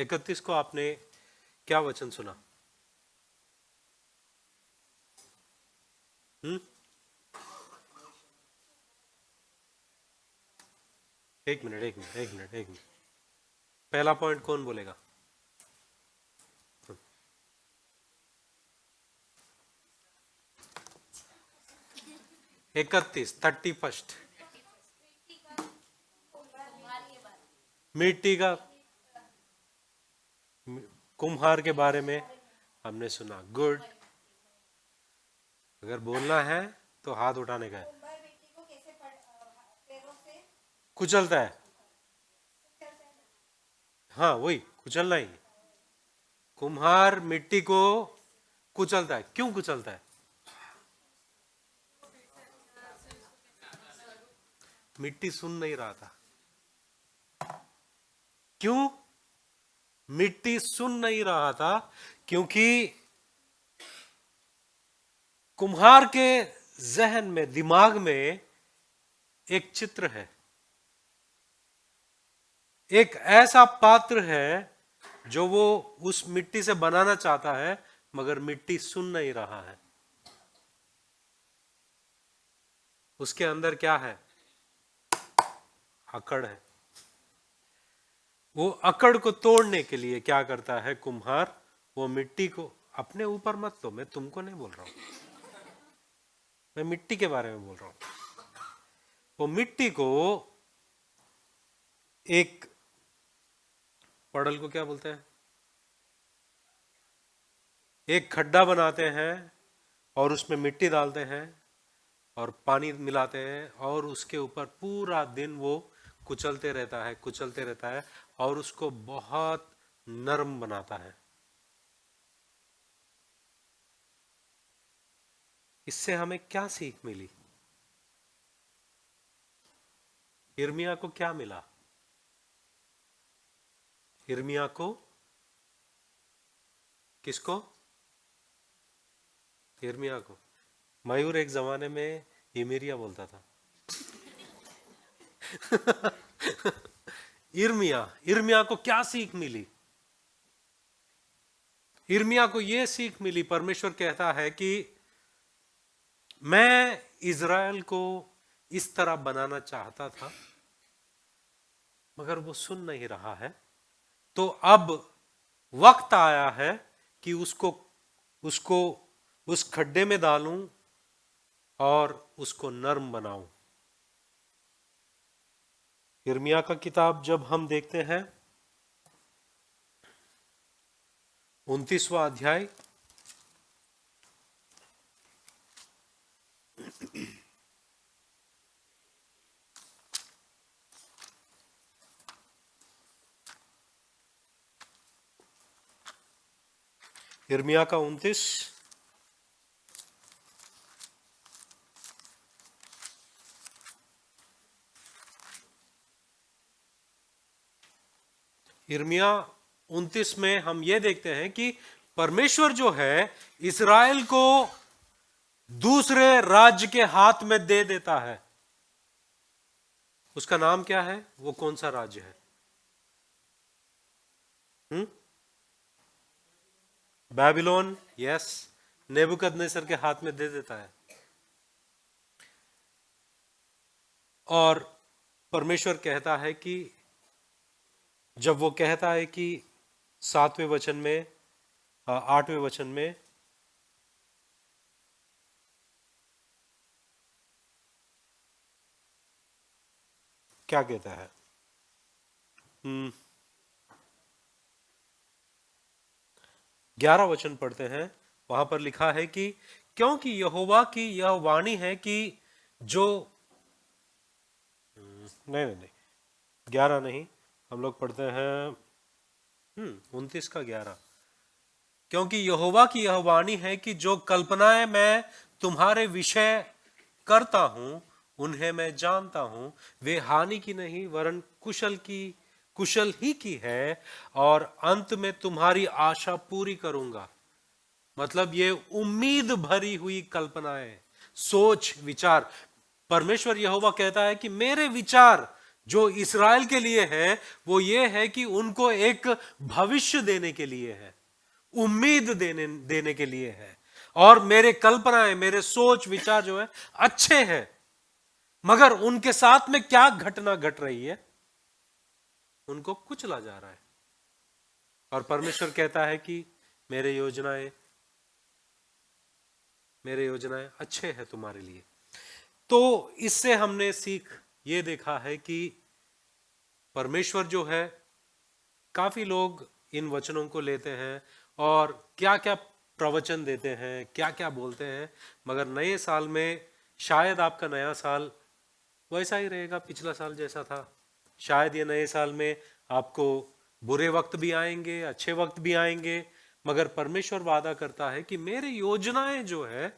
31 को आपने क्या वचन सुना? एक मिनट। पहला पॉइंट कौन बोलेगा? 31 मिट्टी का कुम्हार के बारे में हमने सुना। गुड। अगर बोलना है तो हाथ उठाने का है। कुचलता है। हाँ वही कुचलना ही। कुम्हार मिट्टी को कुचलता है। क्यों कुचलता है? मिट्टी सुन नहीं रहा था। क्यों मिट्टी सुन नहीं रहा था? क्योंकि कुम्हार के जहन में, दिमाग में एक चित्र है, एक ऐसा पात्र है जो वो उस मिट्टी से बनाना चाहता है, मगर मिट्टी सुन नहीं रहा है। उसके अंदर क्या है? अकड़ है। वो अकड़ को तोड़ने के लिए क्या करता है कुम्हार? वो मिट्टी को, अपने ऊपर मत लो, मैं तुमको नहीं बोल रहा हूं, मैं मिट्टी के बारे में बोल रहा हूं। वो मिट्टी को एक पड़ल को क्या बोलते हैं, एक खड्डा बनाते हैं और उसमें मिट्टी डालते हैं और पानी मिलाते हैं और उसके ऊपर पूरा दिन वो कुचलते रहता है और उसको बहुत नरम बनाता है। इससे हमें क्या सीख मिली? यिर्मयाह को क्या मिला? यिर्मयाह को, किसको? यिर्मयाह को। मयूर एक जमाने में यिमिरिया बोलता था। यिर्मयाह को क्या सीख मिली? यिर्मयाह को यह सीख मिली, परमेश्वर कहता है कि मैं इज़राइल को इस तरह बनाना चाहता था मगर वो सुन नहीं रहा है, तो अब वक्त आया है कि उसको उस खड्डे में डालूं और उसको नर्म बनाऊं। यिर्मयाह का किताब जब हम देखते हैं 29वां अध्याय, यिर्मयाह का 29, यिर्मयाह 29 में हम ये देखते हैं कि परमेश्वर जो है इस्राएल को दूसरे राज्य के हाथ में दे देता है। उसका नाम क्या है? वो कौन सा राज्य है? बाबिलोन। यस, नेबुकदनेस्सर के हाथ में दे देता है। और परमेश्वर कहता है कि जब वो कहता है कि 7वें वचन में, 8वें वचन में, क्या कहता है? 11 वचन पढ़ते हैं। वहां पर लिखा है कि क्योंकि यहोवा की यह वाणी है कि जो नहीं 11 नहीं, हम लोग पढ़ते हैं 29 का 11। क्योंकि यहोवा की यह वाणी है कि जो कल्पनाएं मैं तुम्हारे विषय करता हूं उन्हें मैं जानता हूं, वे हानि की नहीं वरन कुशल ही की है, और अंत में तुम्हारी आशा पूरी करूंगा। मतलब ये उम्मीद भरी हुई कल्पनाएं, सोच, विचार। परमेश्वर यहोवा कहता है कि मेरे विचार जो इस्राएल के लिए है वो ये है कि उनको एक भविष्य देने के लिए है, उम्मीद देने के लिए है। और मेरे कल्पनाएं, मेरे सोच विचार जो है अच्छे हैं, मगर उनके साथ में क्या घटना घट रही है, उनको कुचला जा रहा है। और परमेश्वर कहता है कि मेरे योजनाएं अच्छे हैं तुम्हारे लिए। तो इससे हमने सीख ये देखा है कि परमेश्वर जो है, काफी लोग इन वचनों को लेते हैं और क्या क्या प्रवचन देते हैं, क्या क्या बोलते हैं, मगर नए साल में शायद आपका नया साल वैसा ही रहेगा पिछला साल जैसा था। शायद ये नए साल में आपको बुरे वक्त भी आएंगे, अच्छे वक्त भी आएंगे, मगर परमेश्वर वादा करता है कि मेरी योजनाएं जो है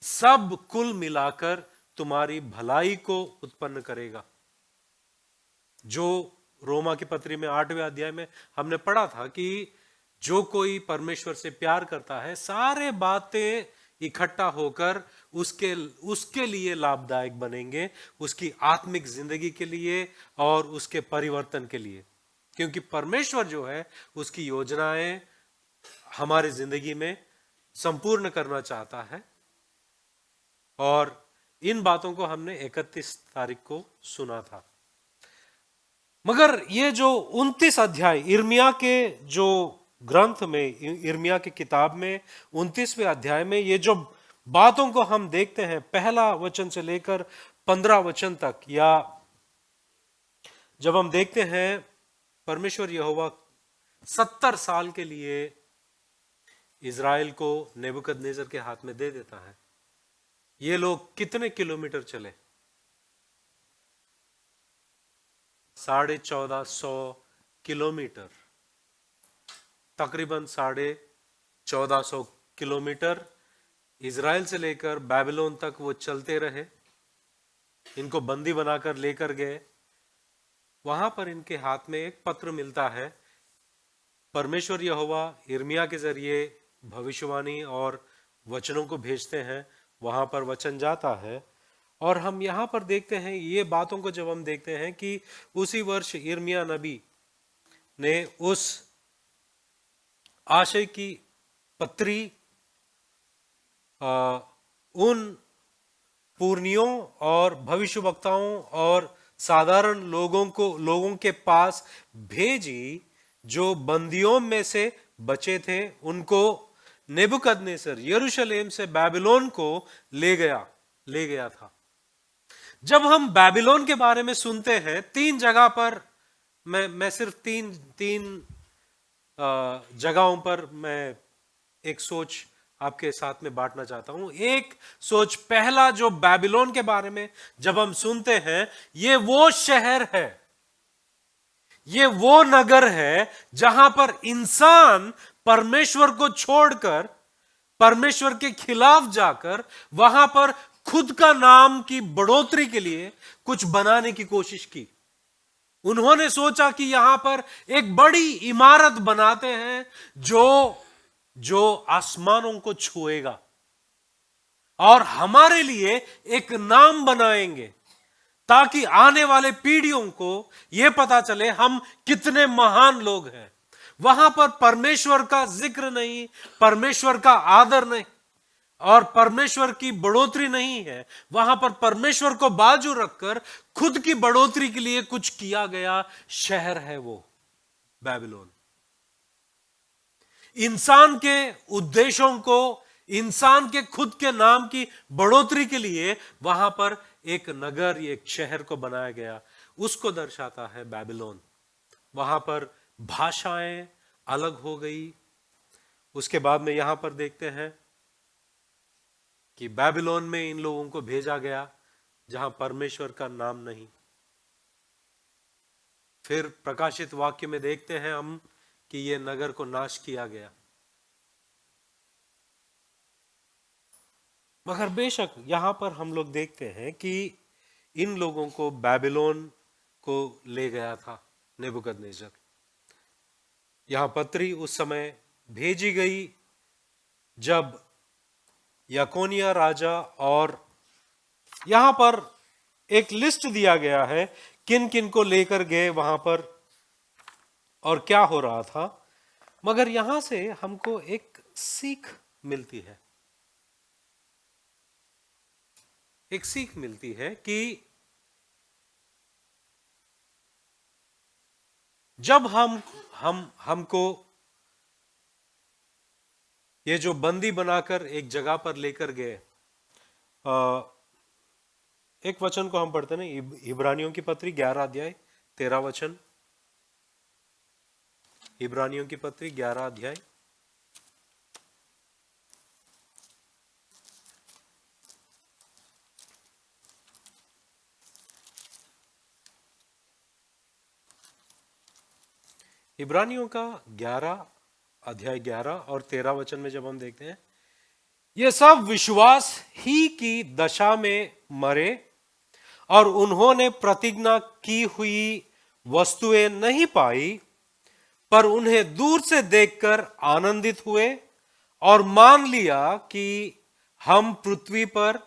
सब कुल मिलाकर तुम्हारी भलाई को उत्पन्न करेगा। जो रोमा की पत्री में 8वें अध्याय में हमने पढ़ा था कि जो कोई परमेश्वर से प्यार करता है, सारे बातें इकट्ठा होकर उसके लिए लाभदायक बनेंगे, उसकी आत्मिक जिंदगी के लिए और उसके परिवर्तन के लिए। क्योंकि परमेश्वर जो है उसकी योजनाएं हमारी जिंदगी में संपूर्ण करना चाहता है। और इन बातों को हमने 31 तारीख को सुना था। मगर ये जो 29 अध्याय यिर्मयाह के जो ग्रंथ में, यिर्मयाह की किताब में 29वें अध्याय में ये जो बातों को हम देखते हैं, पहला वचन से लेकर 15 वचन तक, या जब हम देखते हैं परमेश्वर यहोवा 70 साल के लिए इज़राइल को नेबुकदनेजर के हाथ में दे देता है। ये लोग कितने किलोमीटर चले? 1450 किलोमीटर, तकरीबन 1450 किलोमीटर इज़राइल से लेकर बाबिलोन तक वो चलते रहे। इनको बंदी बनाकर लेकर गए। वहां पर इनके हाथ में एक पत्र मिलता है। परमेश्वर यहोवा यिर्मयाह के जरिए भविष्यवाणी और वचनों को भेजते हैं। वहां पर वचन जाता है और हम यहां पर देखते हैं ये बातों को, जब हम देखते हैं कि उसी वर्ष यिर्मयाह नबी ने उस आशय की पत्री उन पूर्णियों और भविष्यवक्ताओं और साधारण लोगों के पास भेजी जो बंदियों में से बचे थे। उनको नेबुकदनेस्सर यरूशलेम से बाबिलोन को ले गया था। जब हम बाबिलोन के बारे में सुनते हैं, 3 जगह पर मैं सिर्फ तीन जगहों पर मैं एक सोच आपके साथ में बांटना चाहता हूं। एक सोच, पहला जो बाबिलोन के बारे में जब हम सुनते हैं, ये वो शहर है, ये वो नगर है जहां पर इंसान परमेश्वर को छोड़कर, परमेश्वर के खिलाफ जाकर वहां पर खुद का नाम की बढ़ोतरी के लिए कुछ बनाने की कोशिश की। उन्होंने सोचा कि यहां पर एक बड़ी इमारत बनाते हैं जो आसमानों को छुएगा, और हमारे लिए एक नाम बनाएंगे ताकि आने वाले पीढ़ियों को यह पता चले हम कितने महान लोग हैं। वहां पर परमेश्वर का जिक्र नहीं, परमेश्वर का आदर नहीं और परमेश्वर की बढ़ोतरी नहीं है। वहां पर परमेश्वर को बाजू रखकर खुद की बढ़ोतरी के लिए कुछ किया गया शहर है वो बाबिलोन। इंसान के उद्देश्यों को, इंसान के खुद के नाम की बढ़ोतरी के लिए वहां पर एक नगर, एक शहर को बनाया गया, उसको दर्शाता है बाबिलोन। वहां पर भाषाएं अलग हो गई। उसके बाद में यहां पर देखते हैं कि बाबिलोन में इन लोगों को भेजा गया जहां परमेश्वर का नाम नहीं। फिर प्रकाशित वाक्य में देखते हैं हम कि यह नगर को नाश किया गया। मगर बेशक यहां पर हम लोग देखते हैं कि इन लोगों को बाबिलोन को ले गया था नेबुकदनेस्सर। यहां पत्री उस समय भेजी गई जब यकोनिया राजा, और यहां पर एक लिस्ट दिया गया है किन किन को लेकर गए वहां पर और क्या हो रहा था। मगर यहां से हमको एक सीख मिलती है, एक सीख मिलती है कि जब हमको ये जो बंदी बनाकर एक जगह पर लेकर गए, एक वचन को हम पढ़ते हैं ना, इब्रानियों की पत्री 11 अध्याय 13 वचन। इब्रानियों की पत्री 11 अध्याय इब्रानियों का 11 अध्याय 11 और 13 वचन में जब हम देखते हैं, ये सब विश्वास ही की दशा में मरे और उन्होंने प्रतिज्ञा की हुई वस्तुएं नहीं पाई, पर उन्हें दूर से देखकर आनंदित हुए और मान लिया कि हम पृथ्वी पर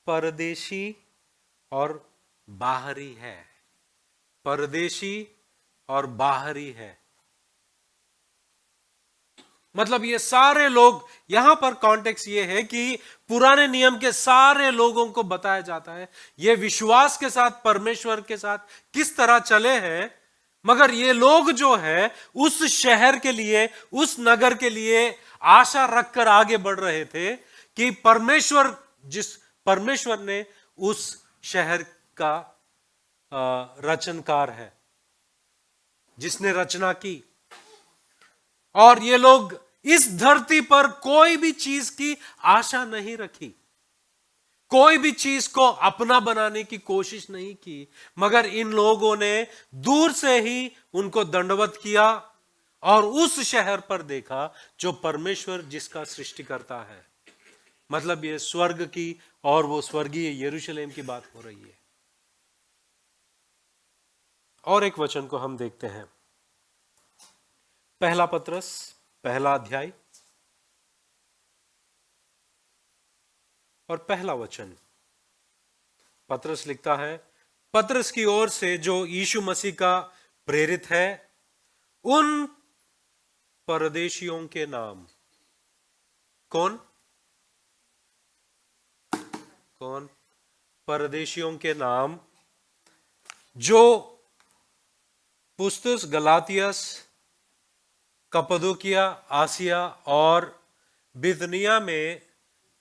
परदेशी और बाहरी है, परदेशी और बाहरी है। मतलब ये सारे लोग, यहां पर कॉन्टेक्स्ट ये है कि पुराने नियम के सारे लोगों को बताया जाता है ये विश्वास के साथ परमेश्वर के साथ किस तरह चले हैं। मगर ये लोग जो है उस शहर के लिए, उस नगर के लिए आशा रखकर आगे बढ़ रहे थे कि परमेश्वर ने उस शहर का रचनकार है, जिसने रचना की। और ये लोग इस धरती पर कोई भी चीज की आशा नहीं रखी, कोई भी चीज को अपना बनाने की कोशिश नहीं की, मगर इन लोगों ने दूर से ही उनको दंडवत किया और उस शहर पर देखा जो परमेश्वर जिसका सृष्टि करता है। मतलब ये स्वर्ग की और वो स्वर्गीय यरूशलेम की बात हो रही है। और एक वचन को हम देखते हैं, पहला पत्रस पहला अध्याय और पहला वचन। पत्रस लिखता है, पत्रस की ओर से जो यीशु मसीह का प्रेरित है, उन परदेशियों के नाम। कौन कौन? परदेशियों के नाम जो पुस्तुस, गलातियस, कप्पदोकिया, आसिया और बिथुनिया में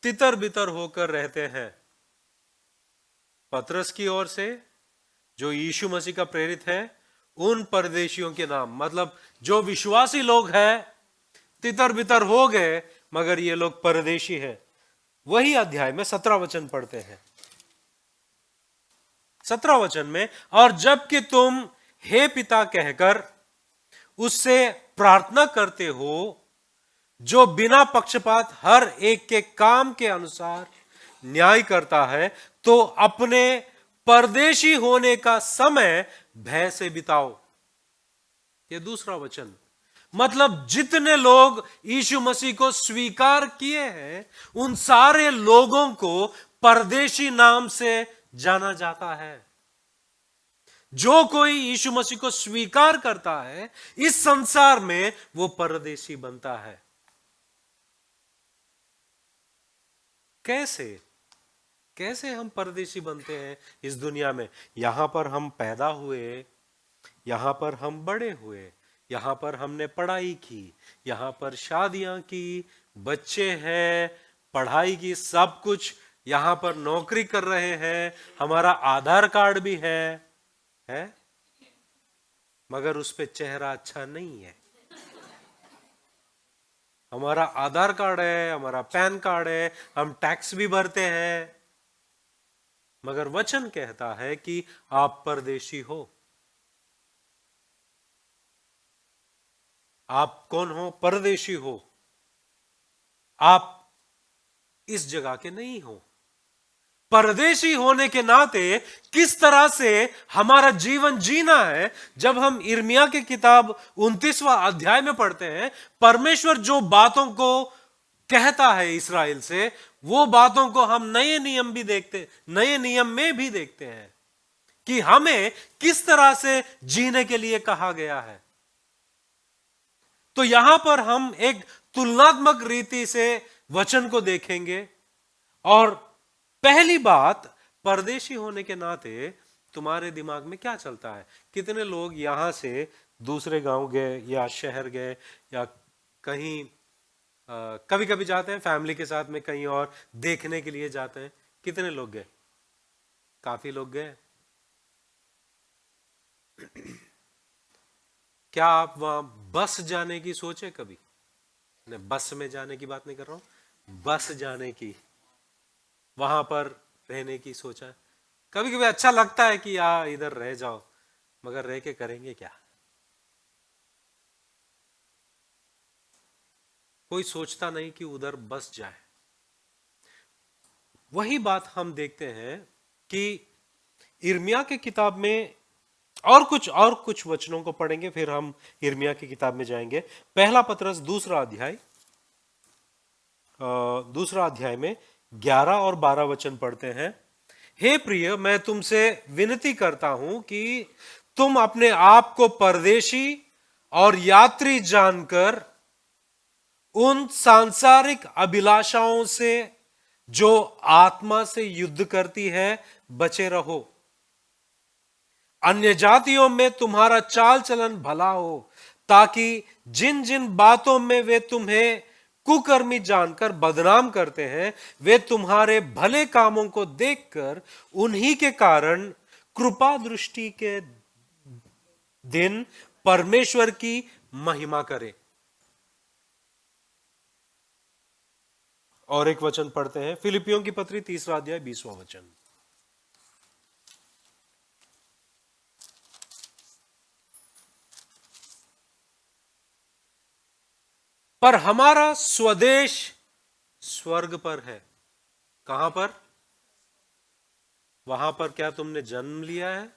तितर बितर होकर रहते हैं। पत्रस की ओर से जो यीशु मसीह का प्रेरित है, उन परदेशियों के नाम। मतलब जो विश्वासी लोग हैं तितर बितर हो गए, मगर ये लोग परदेशी हैं। वही अध्याय में 17 वचन पढ़ते हैं। 17 वचन में, और जबकि तुम हे पिता कहकर उससे प्रार्थना करते हो, जो बिना पक्षपात हर एक के काम के अनुसार न्याय करता है, तो अपने परदेशी होने का समय भय से बिताओ। यह दूसरा वचन। मतलब जितने लोग यीशु मसीह को स्वीकार किए हैं, उन सारे लोगों को परदेशी नाम से जाना जाता है। जो कोई यीशु मसीह को स्वीकार करता है, इस संसार में वो परदेशी बनता है। कैसे कैसे हम परदेशी बनते हैं इस दुनिया में? यहां पर हम पैदा हुए, यहां पर हम बड़े हुए, यहां पर हमने पढ़ाई की, यहां पर शादियां की, बच्चे हैं, पढ़ाई की, सब कुछ, यहां पर नौकरी कर रहे हैं, हमारा आधार कार्ड भी है, मगर उस पे चेहरा अच्छा नहीं है। हमारा आधार कार्ड है, हमारा पैन कार्ड है, हम टैक्स भी भरते हैं, मगर वचन कहता है कि आप परदेशी हो। आप कौन हो? परदेशी हो। आप इस जगह के नहीं हो। परदेशी होने के नाते किस तरह से हमारा जीवन जीना है, जब हम यिर्मयाह की किताब 29वां अध्याय में पढ़ते हैं, परमेश्वर जो बातों को कहता है इस्राएल से, वो बातों को हम नए नियम में भी देखते हैं। कि हमें किस तरह से जीने के लिए कहा गया है। तो यहां पर हम एक तुलनात्मक रीति से वचन को देखेंगे। और पहली बात, परदेशी होने के नाते तुम्हारे दिमाग में क्या चलता है? कितने लोग यहां से दूसरे गांव गए या शहर गए या कहीं कभी कभी जाते हैं फैमिली के साथ में कहीं और देखने के लिए जाते हैं? कितने लोग गए? काफी लोग गए। क्या आप वहां बस जाने की सोचे कभी? नहीं, बस में जाने की बात नहीं कर रहा हूं, बस जाने की, वहां पर रहने की सोचा? कभी कभी अच्छा लगता है कि यार इधर रह जाओ, मगर रह के करेंगे क्या? कोई सोचता नहीं कि उधर बस जाए। वही बात हम देखते हैं कि यिर्मयाह की किताब में और कुछ वचनों को पढ़ेंगे, फिर हम यिर्मयाह की किताब में जाएंगे। पहला पतरस दूसरा अध्याय में 11 और 12 वचन पढ़ते हैं। हे प्रिय, मैं तुमसे विनती करता हूं कि तुम अपने आप को परदेशी और यात्री जानकर उन सांसारिक अभिलाषाओं से जो आत्मा से युद्ध करती है बचे रहो। अन्य जातियों में तुम्हारा चाल चलन भला हो, ताकि जिन जिन बातों में वे तुम्हें कुकर्मी जानकर बदनाम करते हैं, वे तुम्हारे भले कामों को देखकर उन्हीं के कारण कृपा दृष्टि के दिन परमेश्वर की महिमा करें। और एक वचन पढ़ते हैं, फिलिपियों की पत्री 3 अध्याय 20 वचन। पर हमारा स्वदेश स्वर्ग पर है। कहां पर? वहां पर क्या तुमने जन्म लिया है?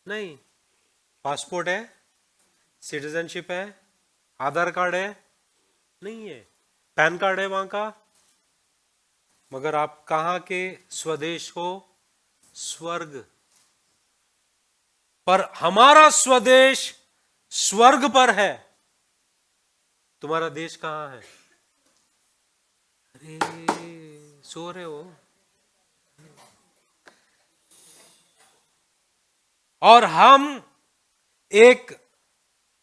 नहीं। पासपोर्ट है, सिटीजनशिप है, आधार कार्ड है? नहीं है। पैन कार्ड है वहां का? मगर आप कहां के स्वदेश हो? स्वर्ग। पर हमारा स्वदेश स्वर्ग पर है। तुम्हारा देश कहां है? अरे सो रहे हो? और हम एक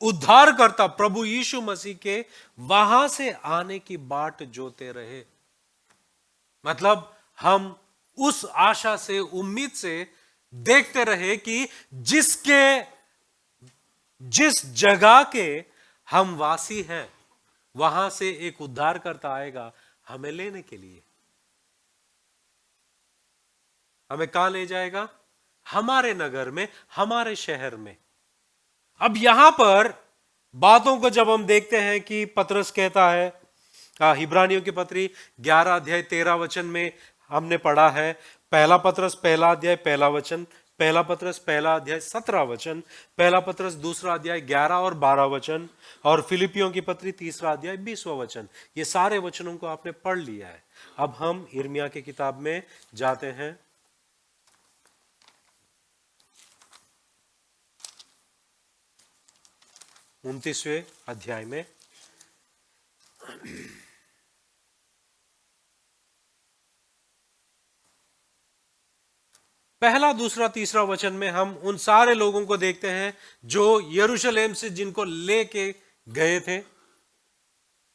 उद्धारकर्ता प्रभु यीशु मसीह के वहां से आने की बाट जोते रहे। मतलब हम उस आशा से, उम्मीद से देखते रहे कि जिस जगह के हम वासी हैं, वहां से एक उद्धारकर्ता आएगा हमें लेने के लिए। हमें कहां ले जाएगा? हमारे नगर में, हमारे शहर में। अब यहां पर बातों को जब हम देखते हैं कि पतरस कहता है, इब्रानियों की पत्री 11 अध्याय 13 वचन में हमने पढ़ा है, पहला पतरस पहला अध्याय पहला वचन, पहला पतरस पहला अध्याय 17 वचन, पहला पतरस दूसरा अध्याय 11 और 12 वचन, और फिलिपियों की पत्री 3 अध्याय 20वां वचन। ये सारे वचनों को आपने पढ़ लिया है। अब हम यिर्मयाह की किताब में जाते हैं। 29वें अध्याय में पहला, दूसरा, तीसरा वचन में हम उन सारे लोगों को देखते हैं जो यरूशलेम से जिनको लेके गए थे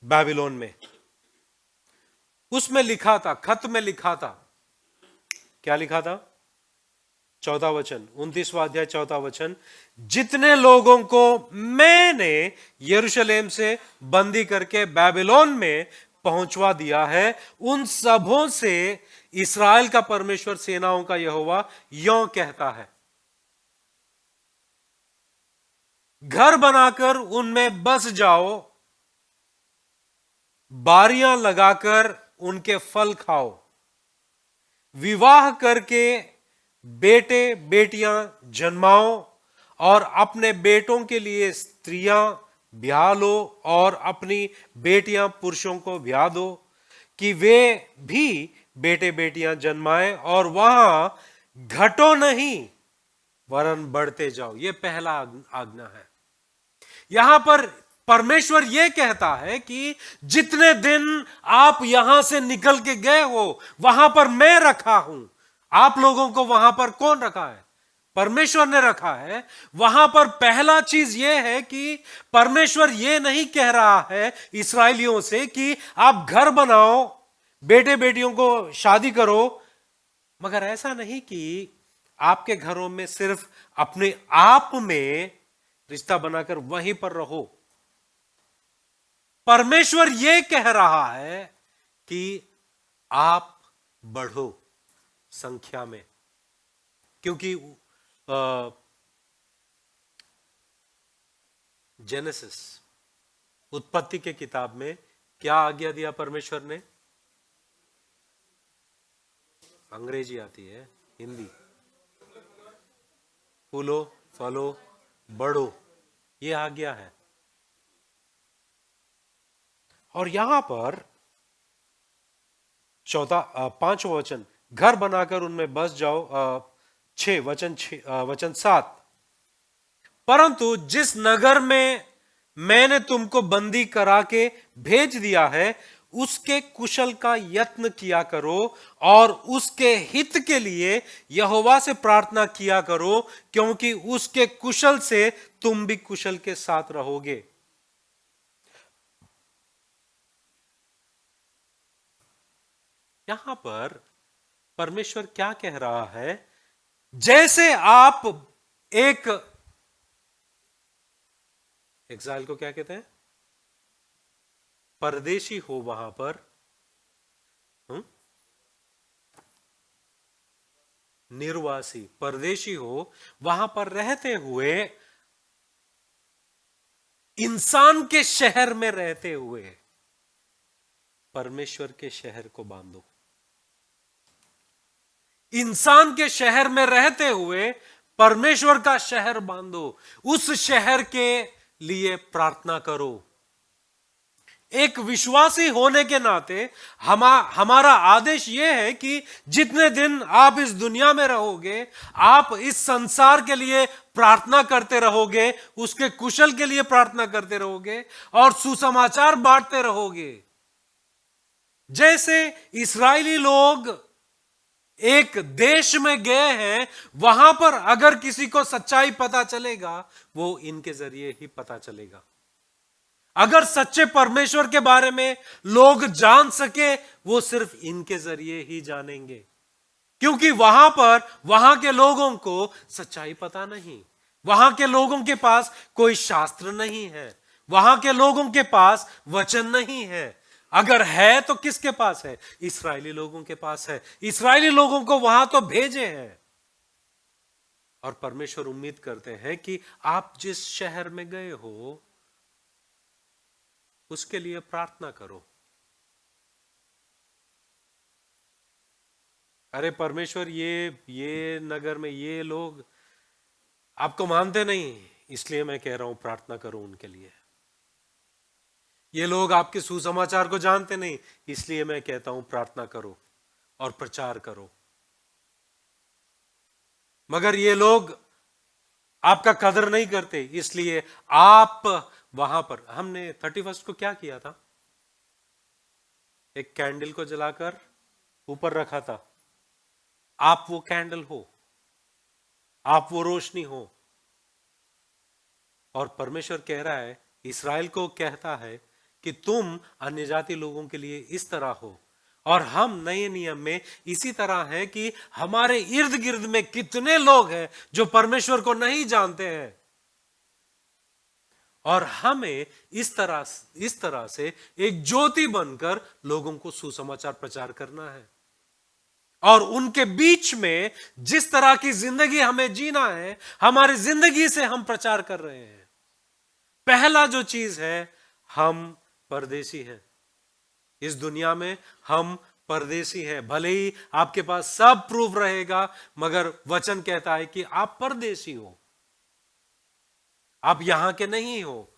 बाबिलोन में। उसमें लिखा था, खत में लिखा था, क्या लिखा था? 14वां वचन, 29वां अध्याय 14वां वचन, जितने लोगों को मैंने यरूशलेम से बंदी करके बाबिलोन में पहुंचवा दिया है, उन सबों से इस्राएल का परमेश्वर, सेनाओं का यहोवा यों कहता है, घर बनाकर उनमें बस जाओ, बारियां लगाकर उनके फल खाओ, विवाह करके बेटे बेटियां जन्माओ और अपने बेटों के लिए स्त्रियां ब्याह लो और अपनी बेटियां पुरुषों को ब्याह दो, कि वे भी बेटे बेटियां जन्माएं और वहां घटो नहीं वरन बढ़ते जाओ। ये पहला आज्ञा है। यहां पर परमेश्वर यह कहता है कि जितने दिन आप यहां से निकल के गए हो वहां पर मैं रखा हूं। आप लोगों को वहां पर कौन रखा है? परमेश्वर ने रखा है। वहां पर पहला चीज यह है कि परमेश्वर यह नहीं कह रहा है इस्राएलियों से कि आप घर बनाओ, बेटे बेटियों को शादी करो, मगर ऐसा नहीं कि आपके घरों में सिर्फ अपने आप में रिश्ता बनाकर वहीं पर रहो। परमेश्वर यह कह रहा है कि आप बढ़ो संख्या में, क्योंकि जेनेसिस उत्पत्ति के किताब में क्या आज्ञा दिया परमेश्वर ने? अंग्रेजी आती है, हिंदी। फूलो फलो बढ़ो, ये आज्ञा है। और यहां पर 5वां वचन, घर बनाकर उनमें बस जाओ। वचन 7, परंतु जिस नगर में मैंने तुमको बंदी करा के भेज दिया है उसके कुशल का यत्न किया करो और उसके हित के लिए यहोवा से प्रार्थना किया करो, क्योंकि उसके कुशल से तुम भी कुशल के साथ रहोगे। यहां पर परमेश्वर क्या कह रहा है? जैसे आप एक एक्साइल को क्या कहते हैं? परदेशी हो, वहां पर निर्वासी, परदेशी हो, वहां पर रहते हुए, इंसान के शहर में रहते हुए परमेश्वर के शहर को बांधो। इंसान के शहर में रहते हुए परमेश्वर का शहर बांधो। उस शहर के लिए प्रार्थना करो। एक विश्वासी होने के नाते हमारा आदेश यह है कि जितने दिन आप इस दुनिया में रहोगे, आप इस संसार के लिए प्रार्थना करते रहोगे, उसके कुशल के लिए प्रार्थना करते रहोगे और सुसमाचार बांटते रहोगे। जैसे इस्राएली लोग एक देश में गए हैं, वहां पर अगर किसी को सच्चाई पता चलेगा, वो इनके जरिए ही पता चलेगा। अगर सच्चे परमेश्वर के बारे में लोग जान सके, वो सिर्फ इनके जरिए ही जानेंगे, क्योंकि वहां पर वहां के लोगों को सच्चाई पता नहीं। वहां के लोगों के पास कोई शास्त्र नहीं है, वहां के लोगों के पास वचन नहीं है। अगर है तो किसके पास है? इस्राएली लोगों के पास है। इस्राएली लोगों को वहां तो भेजे हैं। और परमेश्वर उम्मीद करते हैं कि आप जिस शहर में गए हो उसके लिए प्रार्थना करो। अरे परमेश्वर, ये नगर में ये लोग आपको मानते नहीं, इसलिए मैं कह रहा हूं प्रार्थना करो उनके लिए। ये लोग आपके सुसमाचार को जानते नहीं, इसलिए मैं कहता हूं प्रार्थना करो और प्रचार करो। मगर ये लोग आपका कदर नहीं करते, इसलिए आप वहां पर, हमने 31 को क्या किया था? एक कैंडल को जलाकर ऊपर रखा था। आप वो कैंडल हो, आप वो रोशनी हो। और परमेश्वर कह रहा है, इस्राएल को कहता है कि तुम अन्य जाति लोगों के लिए इस तरह हो। और हम नए नियम में इसी तरह हैं कि हमारे इर्द गिर्द में कितने लोग हैं जो परमेश्वर को नहीं जानते हैं, और हमें इस तरह से एक ज्योति बनकर लोगों को सुसमाचार प्रचार करना है। और उनके बीच में जिस तरह की जिंदगी हमें जीना है, हमारी जिंदगी से हम प्रचार कर रहे हैं। पहला जो चीज है, हम परदेसी हैं। इस दुनिया में हम परदेसी हैं। भले ही आपके पास सब प्रूफ रहेगा, मगर वचन कहता है कि आप परदेसी हो, आप यहां के नहीं हो।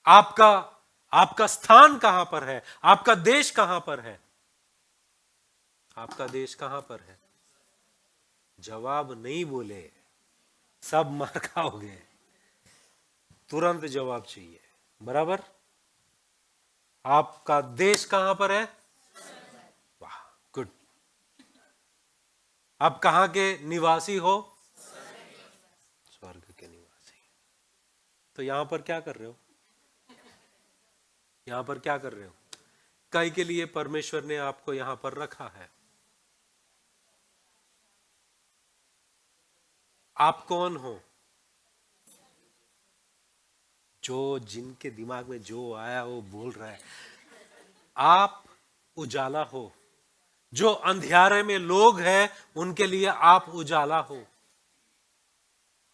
आपका स्थान कहां पर है? आपका देश कहां पर है? आपका देश कहां पर है? जवाब नहीं बोले, सब मार खाओगे, तुरंत जवाब चाहिए। बराबर? आपका देश कहां पर है? वाह, गुड। आप कहां के निवासी हो? स्वर्ग के निवासी। तो यहां पर क्या कर रहे हो? यहां पर क्या कर रहे हो? कई के लिए परमेश्वर ने आपको यहां पर रखा है। आप कौन हो? जो जिनके दिमाग में जो आया वो बोल रहा है। आप उजाला हो। जो अंधियारे में लोग हैं उनके लिए आप उजाला हो।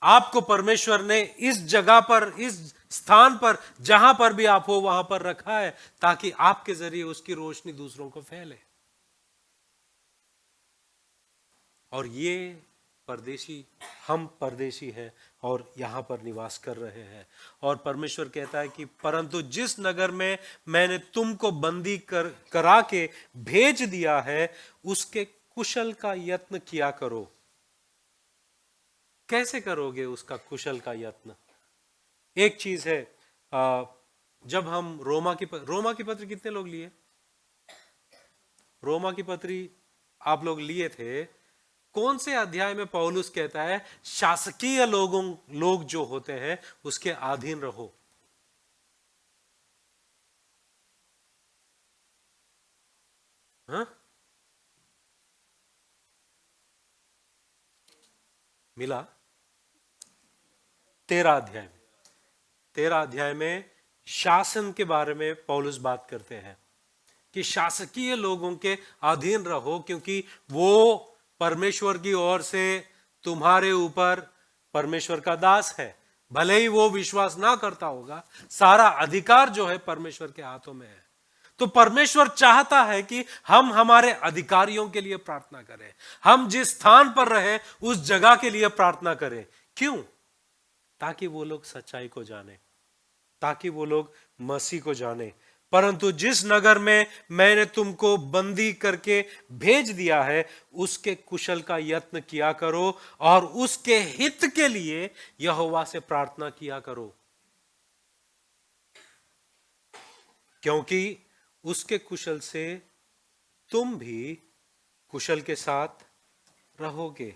आपको परमेश्वर ने इस जगह पर, इस स्थान पर, जहां पर भी आप हो वहां पर रखा है ताकि आपके जरिए उसकी रोशनी दूसरों को फैले। और ये परदेशी, हम परदेशी हैं और यहां पर निवास कर रहे हैं। और परमेश्वर कहता है कि परंतु जिस नगर में मैंने तुमको बंदी करा के भेज दिया है उसके कुशल का यत्न किया करो। कैसे करोगे उसका कुशल का यत्न? एक चीज है, जब हम रोमा की पत्री कितने लोग लिए? रोमा की पत्री आप लोग लिए थे। कौन से अध्याय में पौलुस कहता है शासकीय लोग जो होते हैं उसके अधीन रहो? हाँ? मिला? 13 अध्याय में शासन के बारे में पौलुस बात करते हैं कि शासकीय लोगों के अधीन रहो, क्योंकि वो परमेश्वर की ओर से तुम्हारे ऊपर परमेश्वर का दास है। भले ही वो विश्वास ना करता होगा, सारा अधिकार जो है परमेश्वर के हाथों में है। तो परमेश्वर चाहता है कि हम हमारे अधिकारियों के लिए प्रार्थना करें, हम जिस स्थान पर रहे उस जगह के लिए प्रार्थना करें। क्यों? ताकि वो लोग सच्चाई को जाने, ताकि वो लोग मसीह को जाने। परंतु जिस नगर में मैंने तुमको बंदी करके भेज दिया है उसके कुशल का यत्न किया करो और उसके हित के लिए यहोवा से प्रार्थना किया करो, क्योंकि उसके कुशल से तुम भी कुशल के साथ रहोगे।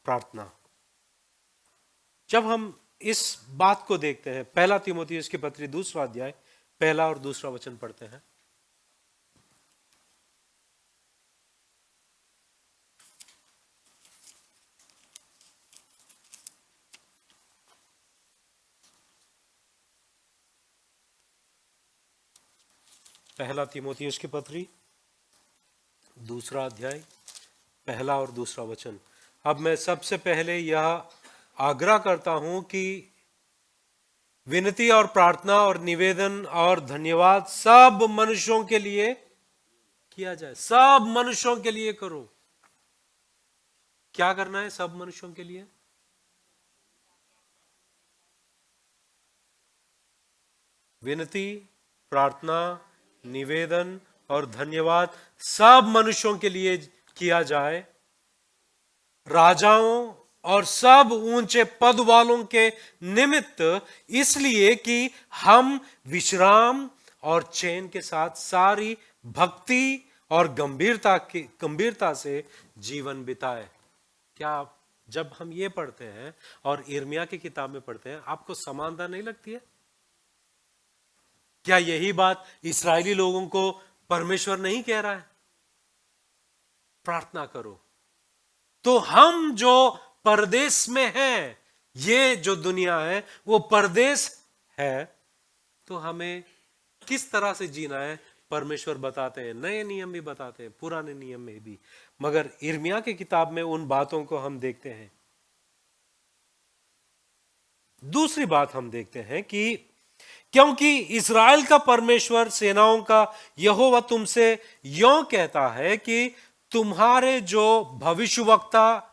प्रार्थना। जब हम इस बात को देखते हैं, 1 तीमुथियुस की पत्री 2 अध्याय 1 और 2 वचन पढ़ते हैं। पहला तीमुथियुस की पत्री 2 अध्याय 1 और 2 वचन। अब मैं सबसे पहले यह आग्रह करता हूं कि विनती और प्रार्थना और निवेदन और धन्यवाद सब मनुष्यों के लिए किया जाए। सब मनुष्यों के लिए करो। क्या करना है सब मनुष्यों के लिए? विनती, प्रार्थना, निवेदन और धन्यवाद सब मनुष्यों के लिए किया जाए, राजाओं और सब ऊंचे पद वालों के निमित्त, इसलिए कि हम विश्राम और चैन के साथ सारी भक्ति और गंभीरता से जीवन बिताए। क्या जब हम ये पढ़ते हैं और यिर्मयाह की किताब में पढ़ते हैं, आपको समानता नहीं लगती है? क्या यही बात इस्राएली लोगों को परमेश्वर नहीं कह रहा है? प्रार्थना करो। तो हम जो परदेश में हैं, ये जो दुनिया है वो परदेश है, तो हमें किस तरह से जीना है परमेश्वर बताते हैं। नए नियम भी बताते हैं, पुराने नियम में भी। मगर यिर्मयाह की किताब में उन बातों को हम देखते हैं। दूसरी बात हम देखते हैं कि क्योंकि इस्राएल का परमेश्वर, सेनाओं का यहोवा तुमसे यों कहता है कि तुम्हारे जो भविष्यवक्ता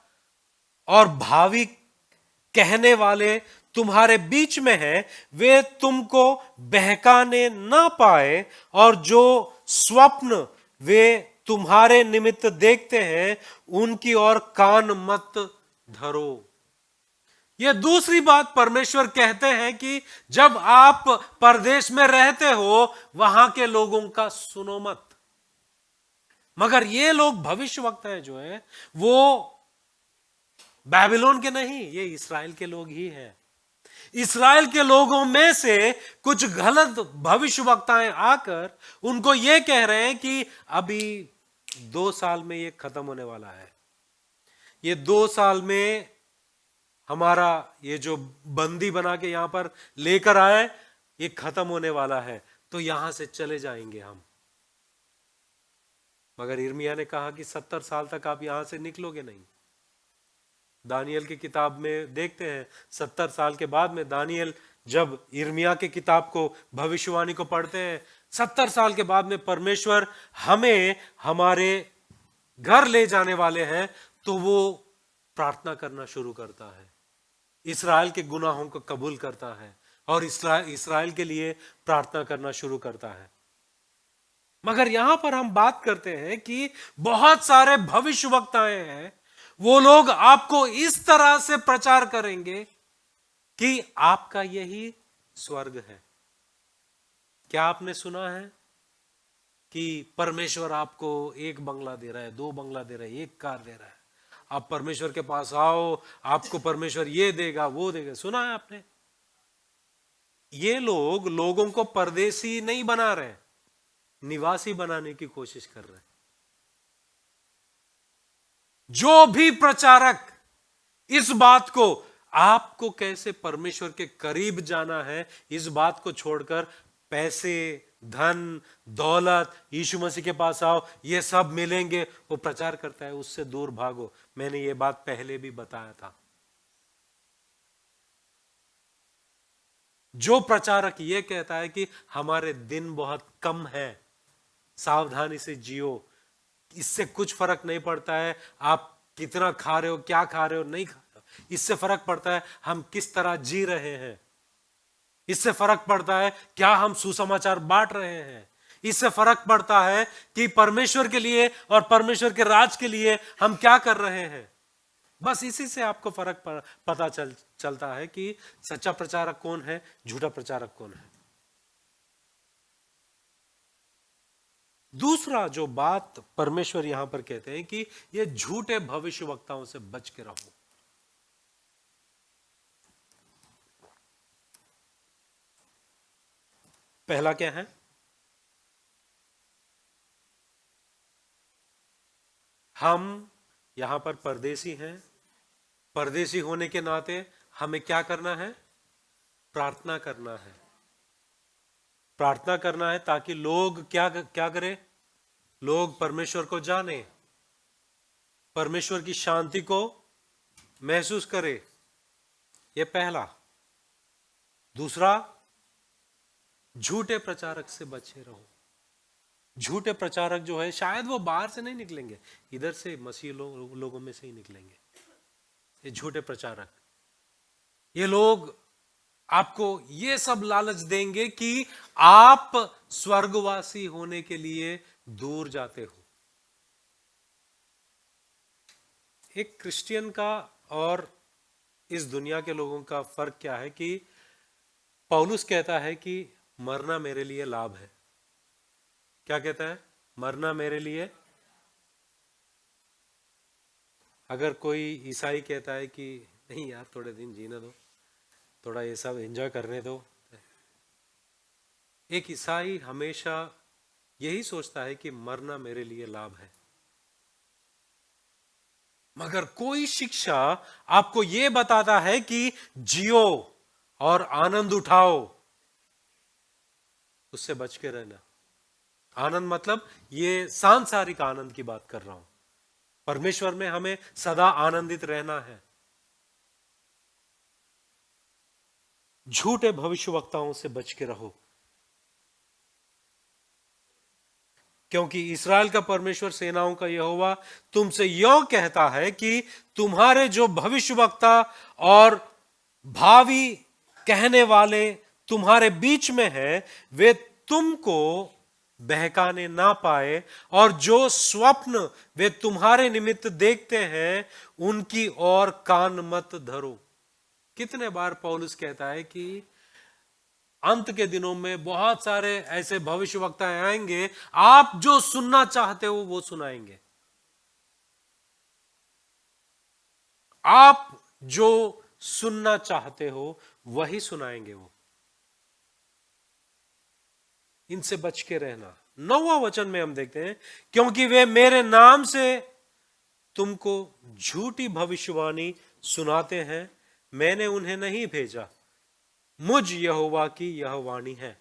और भावी कहने वाले तुम्हारे बीच में हैं, वे तुमको बहकाने ना पाए, और जो स्वप्न वे तुम्हारे निमित्त देखते हैं उनकी ओर कान मत धरो। यह दूसरी बात परमेश्वर कहते हैं कि जब आप परदेश में रहते हो वहां के लोगों का सुनो मत। मगर ये लोग भविष्यवक्ता है जो है वो बाबिलोन के नहीं, ये इस्राएल के लोग ही हैं। इस्राएल के लोगों में से कुछ गलत भविष्यवक्ताएं आकर उनको ये कह रहे हैं कि अभी 2 साल में ये खत्म होने वाला है, ये 2 साल में हमारा ये जो बंदी बना के यहां पर लेकर आए ये खत्म होने वाला है, तो यहां से चले जाएंगे हम। मगर यिर्मयाह ने कहा कि 70 साल तक आप यहां से निकलोगे नहीं। दानियल की किताब में देखते हैं 70 साल के बाद में दानियल जब यिर्मयाह की किताब को भविष्यवाणी को पढ़ते हैं, 70 साल के बाद में परमेश्वर हमें हमारे घर ले जाने वाले हैं, तो वो प्रार्थना करना शुरू करता है, इस्राएल के गुनाहों को कबूल करता है और इस्राएल के लिए प्रार्थना करना शुरू करता है। मगर यहां पर हम बात करते हैं कि बहुत सारे भविष्यवक्ताएं हैं, वो लोग आपको इस तरह से प्रचार करेंगे कि आपका यही स्वर्ग है। क्या आपने सुना है कि परमेश्वर आपको 1 बंगला दे रहा है, 2 बंगला दे रहा है, 1 कार दे रहा है, आप परमेश्वर के पास आओ, आपको परमेश्वर ये देगा वो देगा? सुना है आपने? ये लोग लोगों को परदेसी नहीं बना रहे, निवासी बनाने की कोशिश कर रहे हैं। जो भी प्रचारक इस बात को, आपको कैसे परमेश्वर के करीब जाना है, इस बात को छोड़कर पैसे, धन, दौलत, यीशु मसीह के पास आओ, ये सब मिलेंगे, वो प्रचार करता है, उससे दूर भागो। मैंने ये बात पहले भी बताया था। जो प्रचारक ये कहता है कि हमारे दिन बहुत कम है, सावधानी से जियो, इससे कुछ फर्क नहीं पड़ता है आप कितना खा रहे हो, क्या खा रहे हो, नहीं खा रहे हो, इससे फर्क पड़ता है हम किस तरह जी रहे हैं, इससे फर्क पड़ता है क्या हम सुसमाचार बांट रहे हैं, इससे फर्क पड़ता है कि परमेश्वर के लिए और परमेश्वर के राज के लिए हम क्या कर रहे हैं। बस इसी से आपको फर्क पता चलता है कि सच्चा प्रचारक कौन है, झूठा प्रचारक कौन है। दूसरा जो बात परमेश्वर यहां पर कहते हैं कि ये झूठे भविष्यवक्ताओं से बच के रहो। पहला क्या है? हम यहां पर परदेसी हैं, परदेसी होने के नाते हमें क्या करना है? प्रार्थना करना है। प्रार्थना करना है ताकि लोग क्या करें? लोग परमेश्वर को जाने, परमेश्वर की शांति को महसूस करें। यह पहला। दूसरा, झूठे प्रचारक से बचे रहो। झूठे प्रचारक जो है शायद वो बाहर से नहीं निकलेंगे, इधर से मसीह लोगों में से ही निकलेंगे। ये झूठे प्रचारक, ये लोग आपको ये सब लालच देंगे कि आप स्वर्गवासी होने के लिए दूर जाते हो। एक क्रिश्चियन का और इस दुनिया के लोगों का फर्क क्या है कि पौलुस कहता है कि मरना मेरे लिए लाभ है। क्या कहता है? मरना मेरे लिए। अगर कोई ईसाई कहता है कि नहीं यार थोड़े दिन जीने दो, थोड़ा ये सब एंजॉय करने दो, एक ईसाई हमेशा यही सोचता है कि मरना मेरे लिए लाभ है। मगर कोई शिक्षा आपको यह बताता है कि जियो और आनंद उठाओ, उससे बच के रहना। आनंद मतलब ये सांसारिक आनंद की बात कर रहा हूं। परमेश्वर में हमें सदा आनंदित रहना है। झूठे भविष्यवक्ताओं से बच के रहो, क्योंकि इस्राएल का परमेश्वर, सेनाओं का यहोवा तुमसे यह कहता है कि तुम्हारे जो भविष्यवक्ता और भावी कहने वाले तुम्हारे बीच में हैं, वे तुमको बहकाने ना पाए, और जो स्वप्न वे तुम्हारे निमित्त देखते हैं उनकी ओर कान मत धरो। कितने बार पौलुस कहता है कि अंत के दिनों में बहुत सारे ऐसे भविष्यवक्ता आएंगे, आप जो सुनना चाहते हो वो सुनाएंगे, आप जो सुनना चाहते हो वही सुनाएंगे वो। इनसे बच के रहना। 9वां वचन में हम देखते हैं, क्योंकि वे मेरे नाम से तुमको झूठी भविष्यवाणी सुनाते हैं, मैंने उन्हें नहीं भेजा, मुझ यहोवा की यह वाणी है।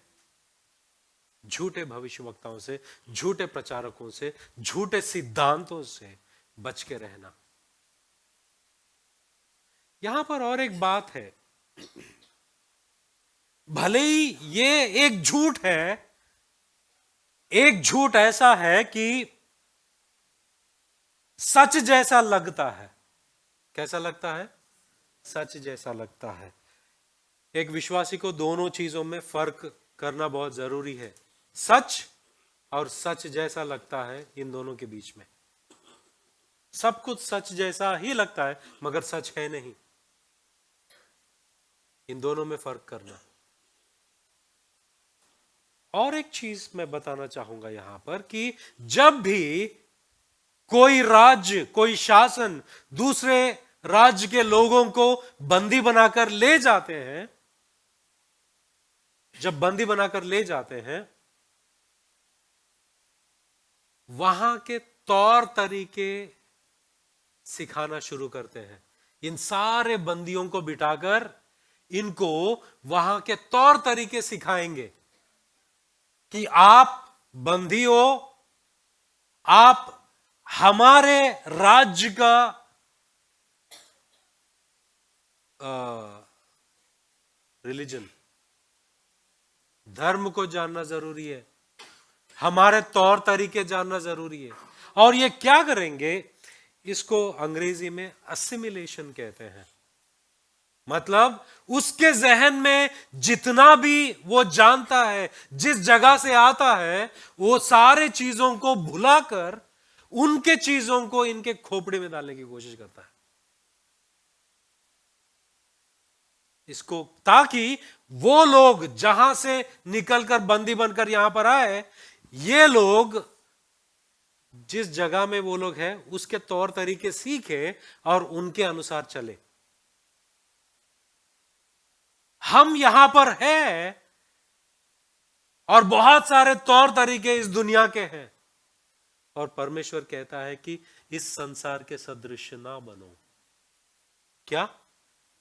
झूठे भविष्यवक्ताओं से, झूठे प्रचारकों से, झूठे सिद्धांतों से बच के रहना। यहां पर और एक बात है, भले ही ये एक झूठ है, एक झूठ ऐसा है कि सच जैसा लगता है। कैसा लगता है? सच जैसा लगता है। एक विश्वासी को दोनों चीजों में फर्क करना बहुत जरूरी है। सच और सच जैसा लगता है, इन दोनों के बीच में। सब कुछ सच जैसा ही लगता है मगर सच है नहीं। इन दोनों में फर्क करना। और एक चीज मैं बताना चाहूंगा यहां पर कि जब भी कोई राज्य, कोई शासन दूसरे राज्य के लोगों को बंदी बनाकर ले जाते हैं, जब बंदी बनाकर ले जाते हैं, वहां के तौर तरीके सिखाना शुरू करते हैं। इन सारे बंदियों को बिठाकर इनको वहां के तौर तरीके सिखाएंगे कि आप बंदी हो, आप हमारे राज्य का रिलीजन, धर्म को जानना जरूरी है, हमारे तौर तरीके जानना जरूरी है। और ये क्या करेंगे? इसको अंग्रेजी में असिमिलेशन कहते हैं। मतलब उसके जहन में जितना भी वो जानता है, जिस जगह से आता है, वो सारे चीजों को भुलाकर उनके चीजों को इनके खोपड़े में डालने की कोशिश करता है, इसको, ताकि वो लोग जहां से निकलकर बंदी बनकर यहां पर आए, ये लोग जिस जगह में वो लोग हैं उसके तौर तरीके सीखे और उनके अनुसार चले। हम यहां पर हैं और बहुत सारे तौर तरीके इस दुनिया के हैं, और परमेश्वर कहता है कि इस संसार के सदृश ना बनो। क्या?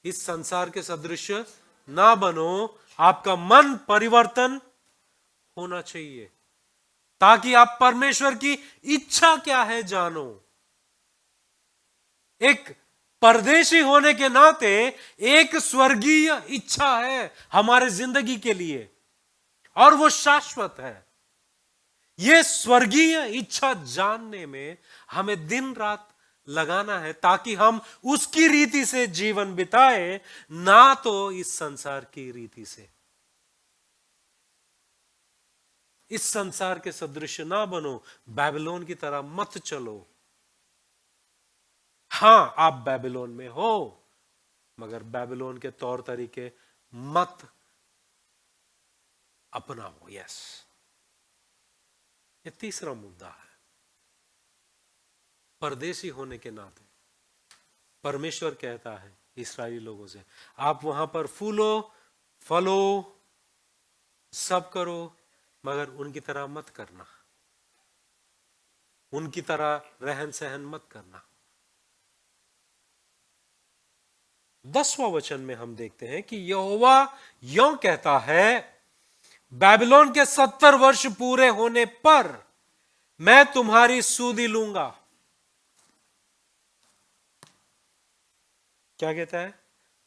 इस संसार के सदृश ना बनो। आपका मन परिवर्तन होना चाहिए ताकि आप परमेश्वर की इच्छा क्या है जानो। एक परदेशी होने के नाते एक स्वर्गीय इच्छा है हमारे जिंदगी के लिए, और वो शाश्वत है। ये स्वर्गीय इच्छा जानने में हमें दिन रात लगाना है ताकि हम उसकी रीति से जीवन बिताए, ना तो इस संसार की रीति से। इस संसार के सदृश ना बनो, बेबीलोन की तरह मत चलो। हां, आप बेबीलोन में हो मगर बेबीलोन के तौर तरीके मत अपनाओ। यस, ये तीसरा मुद्दा है। परदेशी होने के नाते परमेश्वर कहता है इस्राएली लोगों से, आप वहां पर फूलो, फलो, सब करो, मगर उनकी तरह मत करना, उनकी तरह रहन सहन मत करना। 10वां वचन में हम देखते हैं कि यहोवा यों कहता है, बेबीलोन के 70 वर्ष पूरे होने पर मैं तुम्हारी सूदी लूंगा। क्या कहता है?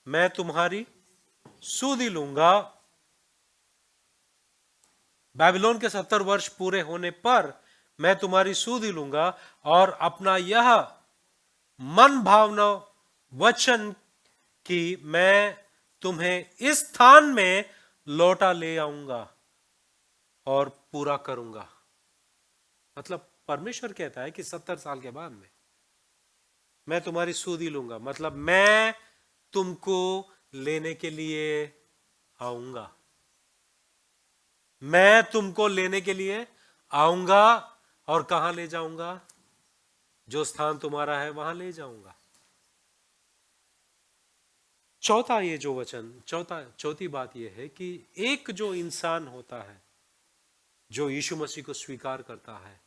मैं तुम्हारी सूदी लूंगा। बेबीलोन के 70 वर्ष पूरे होने पर मैं तुम्हारी सूदी लूंगा और अपना यह मन भावना वचन कि मैं तुम्हें इस स्थान में लौटा ले आऊंगा और पूरा करूंगा। मतलब परमेश्वर कहता है कि 70 साल के बाद में मैं तुम्हारी सूदी लूंगा, मतलब मैं तुमको लेने के लिए आऊंगा, मैं तुमको लेने के लिए आऊंगा। और कहां ले जाऊंगा? जो स्थान तुम्हारा है वहां ले जाऊंगा। चौथा ये जो वचन, चौथी बात यह है कि एक जो इंसान होता है जो यीशु मसीह को स्वीकार करता है,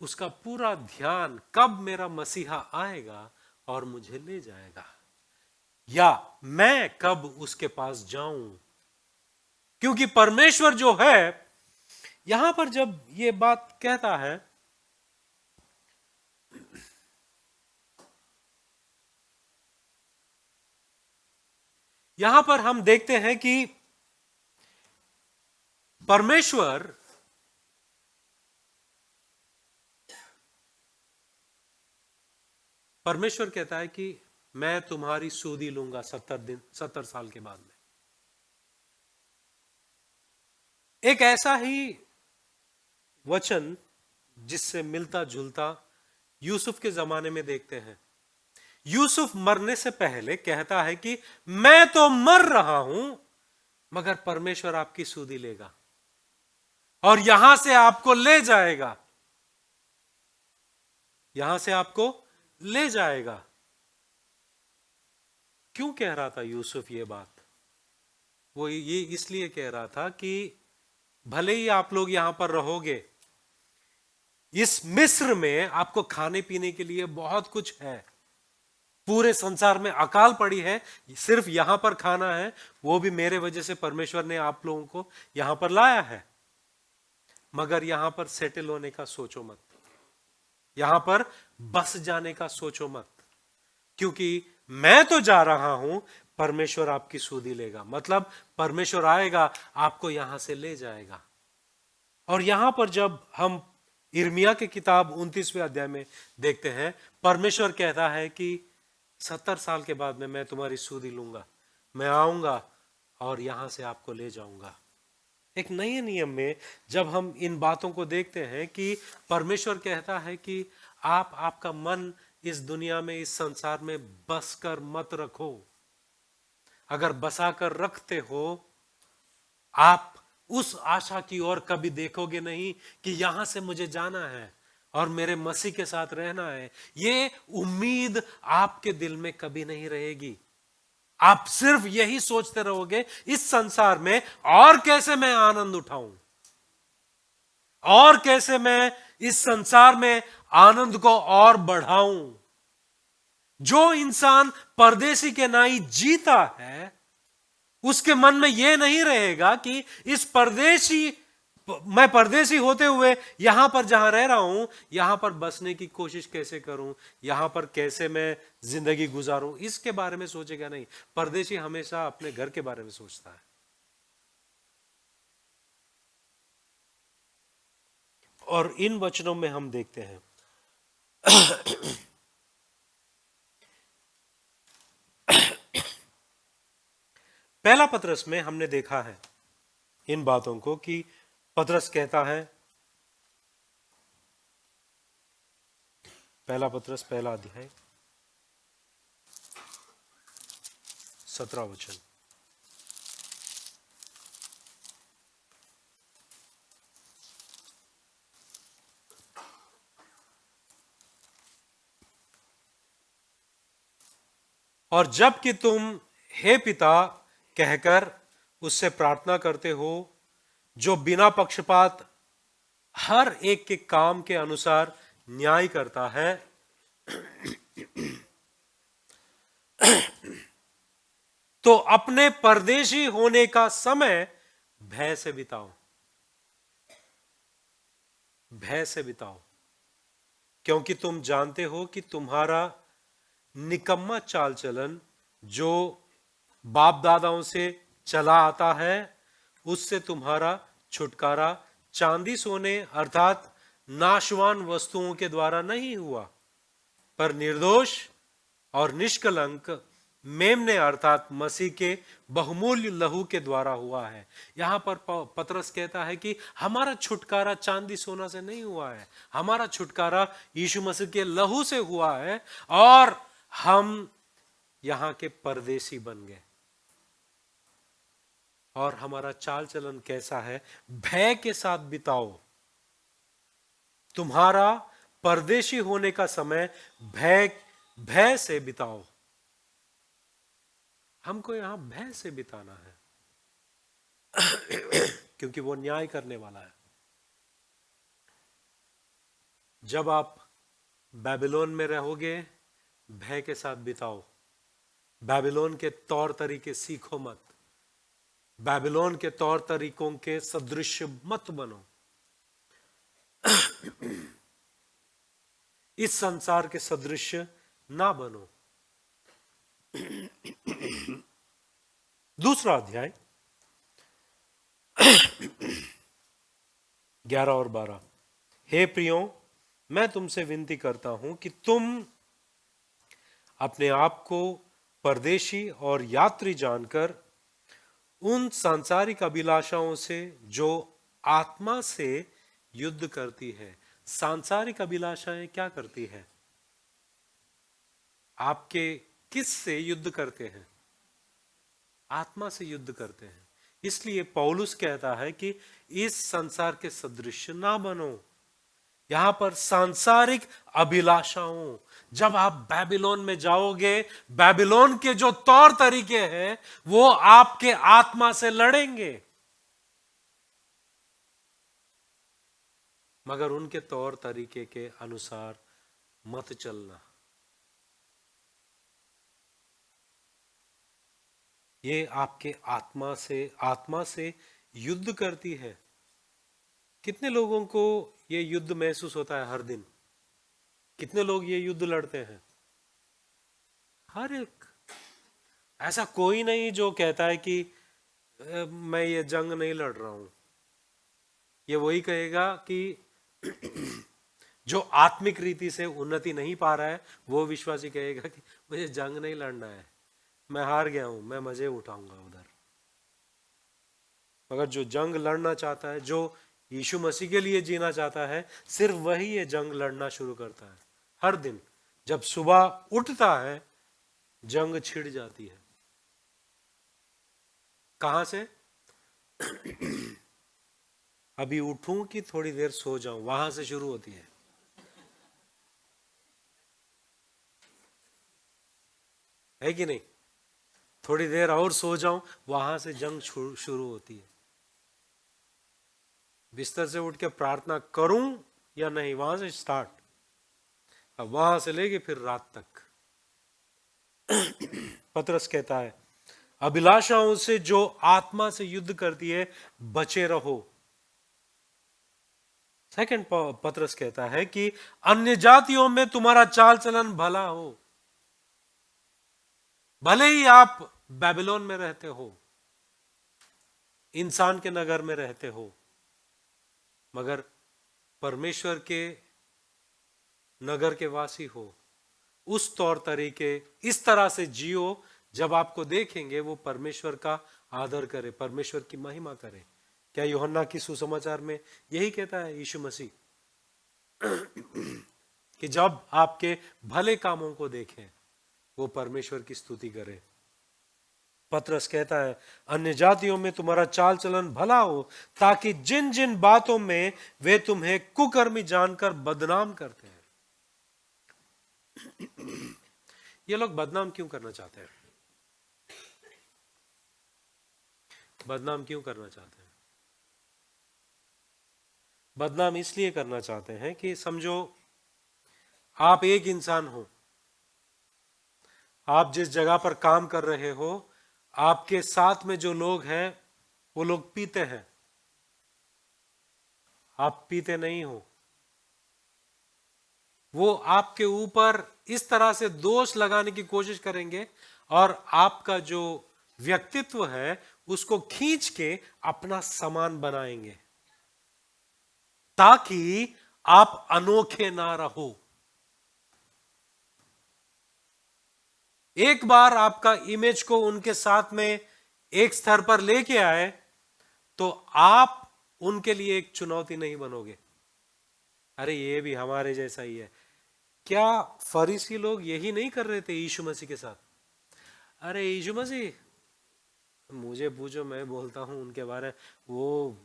उसका पूरा ध्यान कब मेरा मसीहा आएगा और मुझे ले जाएगा, या मैं कब उसके पास जाऊं। क्योंकि परमेश्वर जो है, यहां पर जब ये बात कहता है, यहां पर हम देखते हैं कि परमेश्वर कहता है कि मैं तुम्हारी सूदी लूंगा 70 साल के बाद में। एक ऐसा ही वचन जिससे मिलता जुलता यूसुफ के जमाने में देखते हैं। यूसुफ मरने से पहले कहता है कि मैं तो मर रहा हूं, मगर परमेश्वर आपकी सूदी लेगा और यहां से आपको ले जाएगा, यहां से आपको ले जाएगा। क्यों कह रहा था यूसुफ ये बात? वो ये इसलिए कह रहा था कि भले ही आप लोग यहां पर रहोगे, इस मिस्र में आपको खाने पीने के लिए बहुत कुछ है, पूरे संसार में अकाल पड़ी है, सिर्फ यहां पर खाना है, वो भी मेरे वजह से परमेश्वर ने आप लोगों को यहां पर लाया है। मगर यहां पर सेटल होने का सोचो मत, यहां पर बस जाने का सोचो मत, क्योंकि मैं तो जा रहा हूं, परमेश्वर आपकी सूदी लेगा, मतलब परमेश्वर आएगा आपको यहां से ले जाएगा। और यहां पर जब हम यिर्मयाह की किताब 29वें अध्याय में देखते हैं, परमेश्वर कहता है कि 70 साल के बाद में मैं तुम्हारी सूदी लूंगा, मैं आऊंगा और यहां से आपको ले जाऊंगा। एक नए नियम में जब हम इन बातों को देखते हैं कि परमेश्वर कहता है कि आप आपका मन इस दुनिया में, इस संसार में बस कर मत रखो। अगर बसा कर रखते हो, आप उस आशा की ओर कभी देखोगे नहीं कि यहां से मुझे जाना है और मेरे मसीह के साथ रहना है। ये उम्मीद आपके दिल में कभी नहीं रहेगी। आप सिर्फ यही सोचते रहोगे, इस संसार में और कैसे मैं आनंद उठाऊं, और कैसे मैं इस संसार में आनंद को और बढ़ाऊं। जो इंसान परदेसी के नाई जीता है, उसके मन में यह नहीं रहेगा कि मैं परदेसी होते हुए यहां पर जहां रह रहा हूं, यहां पर बसने की कोशिश कैसे करूं, यहां पर कैसे मैं जिंदगी गुजारूं, इसके बारे में सोचेगा नहीं। परदेसी हमेशा अपने घर के बारे में सोचता है। और इन वचनों में हम देखते हैं पहला पतरस में हमने देखा है इन बातों को कि पतरस कहता है, पहला पतरस पहला अध्याय 17 वचन, और जबकि तुम हे पिता कहकर उससे प्रार्थना करते हो, जो बिना पक्षपात हर एक के काम के अनुसार न्याय करता है, तो अपने परदेशी होने का समय भय से बिताओ, भय से बिताओ, क्योंकि तुम जानते हो कि तुम्हारा निकम्मा चाल चलन जो बाप दादाओं से चला आता है, उससे तुम्हारा छुटकारा चांदी सोने अर्थात नाशवान वस्तुओं के द्वारा नहीं हुआ, पर निर्दोष और निष्कलंक मेमने अर्थात मसीह के बहुमूल्य लहू के द्वारा हुआ है। यहां पर पतरस कहता है कि हमारा छुटकारा चांदी सोना से नहीं हुआ है, हमारा छुटकारा यीशु मसीह के लहू से हुआ है, और हम यहां के परदेसी बन गए। और हमारा चाल चलन कैसा है? भय के साथ बिताओ। तुम्हारा परदेशी होने का समय भय भय से बिताओ। हमको यहां भय से बिताना है क्योंकि वो न्याय करने वाला है। जब आप बेबीलोन में रहोगे, भय के साथ बिताओ। बेबीलोन के तौर तरीके सीखो मत, बेबीलोन के तौर तरीकों के सदृश मत बनो, इस संसार के सदृश ना बनो। दूसरा अध्याय 11 और 12। हे प्रियो, मैं तुमसे विनती करता हूं कि तुम अपने आप को परदेशी और यात्री जानकर उन सांसारिक अभिलाषाओं से जो आत्मा से युद्ध करती है। सांसारिक अभिलाषाएं क्या करती है? आपके किस से युद्ध करते हैं? आत्मा से युद्ध करते हैं। इसलिए पौलुस कहता है कि इस संसार के सदृश ना बनो। यहां पर सांसारिक अभिलाषाओं, जब आप बेबीलोन में जाओगे, बेबीलोन के जो तौर तरीके हैं वो आपके आत्मा से लड़ेंगे, मगर उनके तौर तरीके के अनुसार मत चलना। ये आपके आत्मा से युद्ध करती है। कितने लोगों को ये युद्ध महसूस होता है हर दिन? कितने लोग ये युद्ध लड़ते हैं? हर एक। ऐसा कोई नहीं जो कहता है कि मैं ये जंग नहीं लड़ रहा हूं। ये वही कहेगा कि जो आत्मिक रीति से उन्नति नहीं पा रहा है, वो विश्वासी कहेगा कि मुझे जंग नहीं लड़ना है, मैं हार गया हूं, मैं मजे उठाऊंगा उधर। मगर जो जंग लड़ना चाहता है, जो यीशु मसीह के लिए जीना चाहता है, सिर्फ वही ये जंग लड़ना शुरू करता है। हर दिन जब सुबह उठता है, जंग छिड़ जाती है। कहां से? अभी उठूं कि थोड़ी देर सो जाऊं, वहां से शुरू होती है कि नहीं? थोड़ी देर और सो जाऊं, वहां से जंग शुरू होती है। बिस्तर से उठ के प्रार्थना करूं या नहीं, वहां से स्टार्ट। अब वहां से लेके फिर रात तक। पतरस कहता है, अभिलाषाओं से जो आत्मा से युद्ध करती है, बचे रहो। सेकंड पतरस कहता है कि अन्य जातियों में तुम्हारा चाल चलन भला हो। भले ही आप बेबीलोन में रहते हो, इंसान के नगर में रहते हो, मगर परमेश्वर के नगर के वासी हो। उस तौर तरीके, इस तरह से जियो, जब आपको देखेंगे वो परमेश्वर का आदर करे, परमेश्वर की महिमा करे। क्या यूहन्ना की सुसमाचार में यही कहता है यीशु मसीह कि जब आपके भले कामों को देखें, वो परमेश्वर की स्तुति करे। पतरस कहता है, अन्य जातियों में तुम्हारा चाल चलन भला हो, ताकि जिन जिन बातों में वे तुम्हें कुकर्मी जानकर बदनाम करते हैं। ये लोग बदनाम क्यों करना चाहते हैं? बदनाम क्यों करना चाहते हैं? बदनाम इसलिए करना चाहते हैं कि समझो आप एक इंसान हो, आप जिस जगह पर काम कर रहे हो, आपके साथ में जो लोग हैं वो लोग पीते हैं, आप पीते नहीं हो। वो आपके ऊपर इस तरह से दोष लगाने की कोशिश करेंगे और आपका जो व्यक्तित्व है उसको खींच के अपना समान बनाएंगे, ताकि आप अनोखे ना रहो। एक बार आपका इमेज को उनके साथ में एक स्तर पर लेके आए तो आप उनके लिए एक चुनौती नहीं बनोगे। अरे ये भी हमारे जैसा ही है। क्या फरीसी लोग यही नहीं कर रहे थे यीशु मसीह के साथ? अरे यीशु मसीह, मुझे पूछो, मैं बोलता हूं उनके बारे में, वो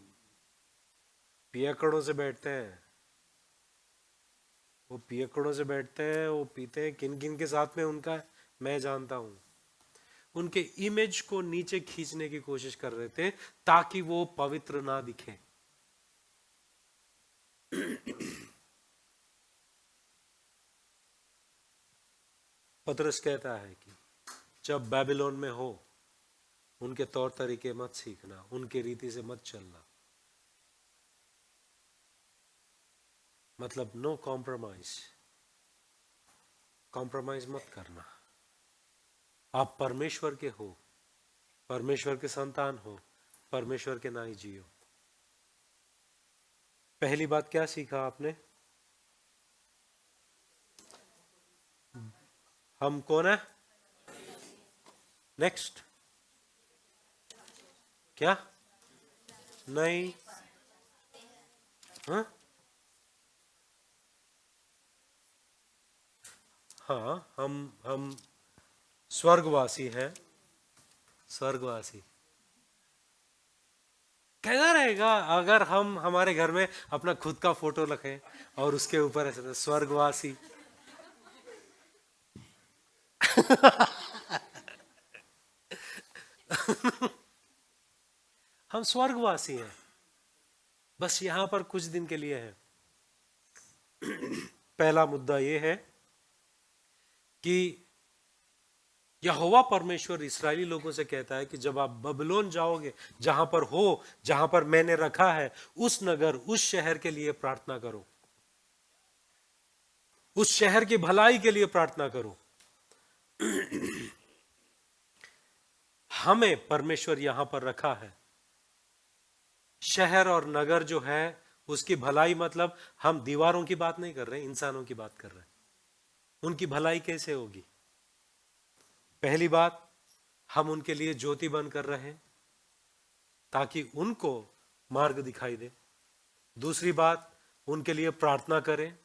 पियकड़ों से बैठते हैं, वो पियकड़ों से बैठते हैं, वो पीते हैं, किन किन के साथ में उनका मैं जानता हूं। उनके इमेज को नीचे खींचने की कोशिश कर रहे थे ताकि वो पवित्र ना दिखे। पतरस कहता है कि जब बेबीलोन में हो उनके तौर तरीके मत सीखना, उनके रीति से मत चलना। मतलब नो कॉम्प्रोमाइज, कॉम्प्रोमाइज मत करना। आप परमेश्वर के हो, परमेश्वर के संतान हो, परमेश्वर के नाई जियो। पहली बात क्या सीखा आपने? हम कौन है? नेक्स्ट क्या? नहीं, हाँ हाँ, हम स्वर्गवासी हैं। स्वर्गवासी कैसा रहेगा अगर हम हमारे घर में अपना खुद का फोटो रखें और उसके ऊपर ऐसे स्वर्गवासी। हम स्वर्गवासी हैं, बस यहां पर कुछ दिन के लिए हैं। पहला मुद्दा यह है कि यहोवा परमेश्वर इस्राएली लोगों से कहता है कि जब आप बबलोन जाओगे, जहां पर हो, जहां पर मैंने रखा है, उस नगर, उस शहर के लिए प्रार्थना करो, उस शहर की भलाई के लिए प्रार्थना करो। हमें परमेश्वर यहां पर रखा है। शहर और नगर जो है उसकी भलाई, मतलब हम दीवारों की बात नहीं कर रहे, इंसानों की बात कर रहे हैं। उनकी भलाई कैसे होगी? पहली बात, हम उनके लिए ज्योति बन कर रहे हैं ताकि उनको मार्ग दिखाई दे। दूसरी बात, उनके लिए प्रार्थना करें,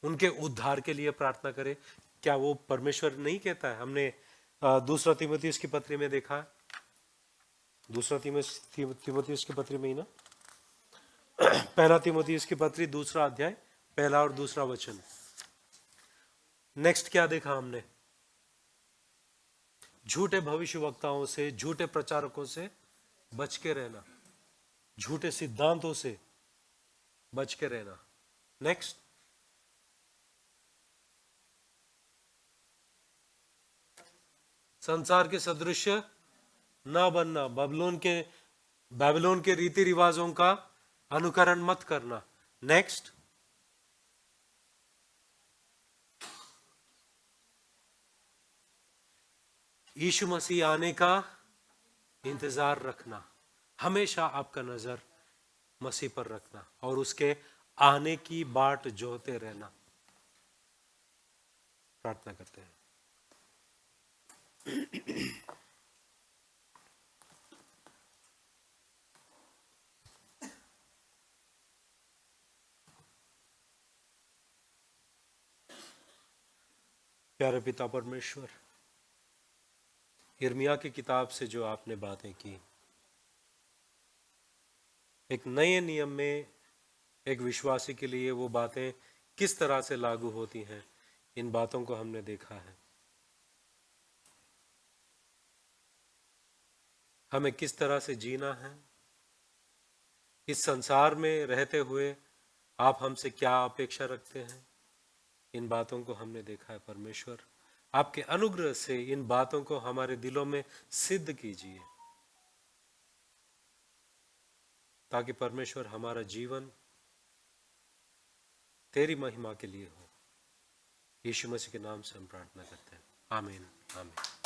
उनके उद्धार के लिए प्रार्थना करें। क्या वो परमेश्वर नहीं कहता है? हमने दूसरा तीमुथियुस की पत्री में देखा, दूसरा तीमुथियुस की पत्री में ही ना, पहला तीमुथियुस की पत्री दूसरा अध्याय, पहला और दूसरा वचन। नेक्स्ट क्या देखा हमने? झूठे भविष्यवक्ताओं से, झूठे प्रचारकों से बच के रहना, झूठे सिद्धांतों से बच के रहना। नेक्स्ट, संसार के सदृश्य ना बनना, बेबीलोन के रीति रिवाजों का अनुकरण मत करना। नेक्स्ट, यीशु मसीह आने का इंतजार रखना, हमेशा आपका नजर मसीह पर रखना और उसके आने की बाट जोहते रहना। प्रार्थना करते हैं। प्यारे पिता परमेश्वर, यिर्मयाह की किताब से जो आपने बातें की, एक नए नियम में एक विश्वासी के लिए वो बातें किस तरह से लागू होती हैं, इन बातों को हमने देखा है। हमें किस तरह से जीना है, इस संसार में रहते हुए आप हमसे क्या अपेक्षा रखते हैं, इन बातों को हमने देखा है। परमेश्वर, आपके अनुग्रह से इन बातों को हमारे दिलों में सिद्ध कीजिए ताकि परमेश्वर हमारा जीवन तेरी महिमा के लिए हो। यीशु मसीह के नाम से हम प्रार्थना करते हैं। आमीन, आमीन।